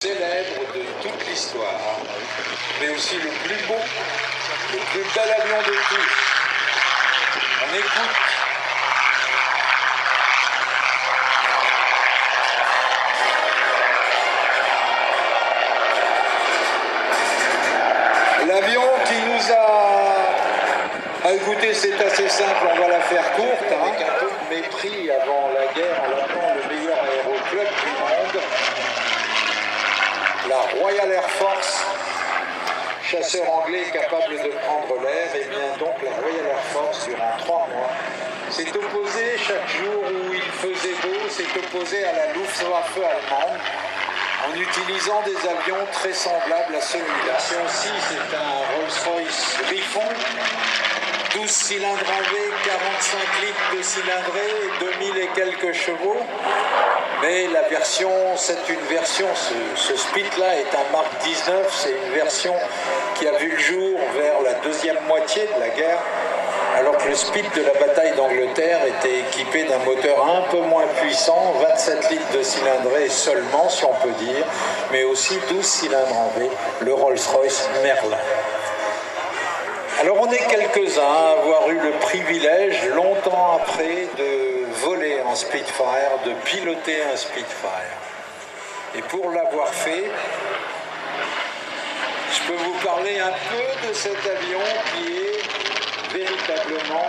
célèbre de toute l'histoire, mais aussi le plus beau, le plus bel avion de tous. On écoute. L'avion qui nous a... écoutez, c'est assez simple, on va la faire courte, avec un peu de mépris avant la guerre, en l'appelant le meilleur aéroclub du monde, la Royal Air Force, chasseur anglais capable de prendre l'air, et bien donc la Royal Air Force, durant 3 mois, s'est opposée chaque jour où il faisait beau, s'est opposée à la Luftwaffe allemande, en utilisant des avions très semblables à celui-là. Ci, c'est un Rolls-Royce Griffon, 12 cylindres en V, 45 litres de cylindrée, 2000 et quelques chevaux. Mais la version, c'est une version, ce Spit-là est un Mark 19, c'est une version qui a vu le jour vers la deuxième moitié de la guerre, alors que le Spit de la bataille d'Angleterre était équipé d'un moteur un peu moins puissant, 27 litres de cylindrée seulement, si on peut dire, mais aussi 12 cylindres en V, le Rolls-Royce Merlin. Alors on est quelques-uns à avoir eu le privilège, longtemps après, de voler en Spitfire, de piloter un Spitfire. Et pour l'avoir fait, je peux vous parler un peu de cet avion qui est véritablement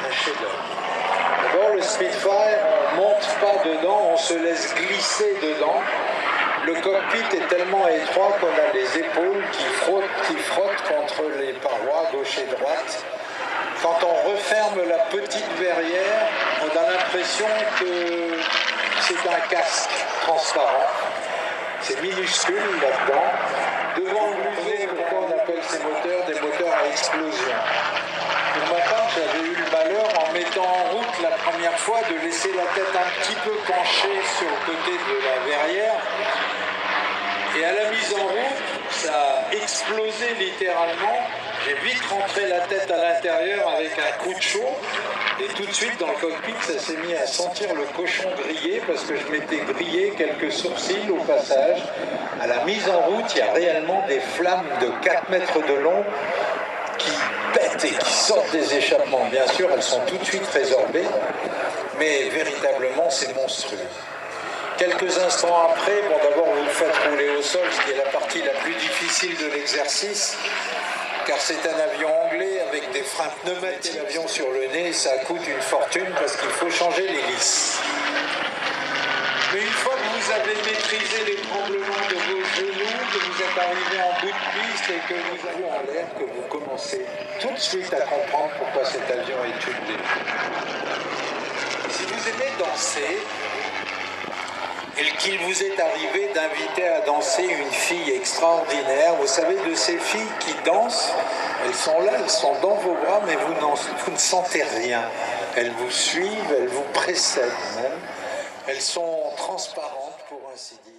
un chef-d'œuvre. D'abord, le Spitfire, on ne monte pas dedans, on se laisse glisser dedans. Le cockpit est tellement étroit qu'on a les épaules qui frottent contre les parois gauche et droite. Quand on referme la petite verrière, on a l'impression que c'est un casque transparent. C'est minuscule là-dedans. Devant l'usine, pourquoi on appelle ces moteurs des moteurs à explosion? Pour ma part, j'avais eu le malheur, en mettant en route la première fois, de laisser la tête un petit peu penchée sur le côté de la verrière. Et à la mise en route, ça a explosé littéralement. J'ai vite rentré la tête à l'intérieur avec un coup de chaud. Et tout de suite, dans le cockpit, ça s'est mis à sentir le cochon grillé parce que je m'étais grillé quelques sourcils au passage. À la mise en route, il y a réellement des flammes de 4 mètres de long qui pètent et qui sortent des échappements. Bien sûr, elles sont tout de suite résorbées, mais véritablement, c'est monstrueux. Quelques instants après, bon, d'abord vous le faites rouler au sol, ce qui est la partie la plus difficile de l'exercice, car c'est un avion anglais avec des freins pneumatiques. L'avion sur le nez, ça coûte une fortune parce qu'il faut changer l'hélice. Mais une fois que vous avez maîtrisé les tremblements de vos genoux, que vous êtes arrivé en bout de piste et que vous avez en l'air, que vous commencez tout de suite à comprendre pourquoi cet avion est une des... Si vous aimez danser, et qu'il vous est arrivé d'inviter à danser une fille extraordinaire, vous savez, de ces filles qui dansent, elles sont là, elles sont dans vos bras, mais vous ne sentez rien. Elles vous suivent, elles vous précèdent même. Elles sont transparentes, pour ainsi dire.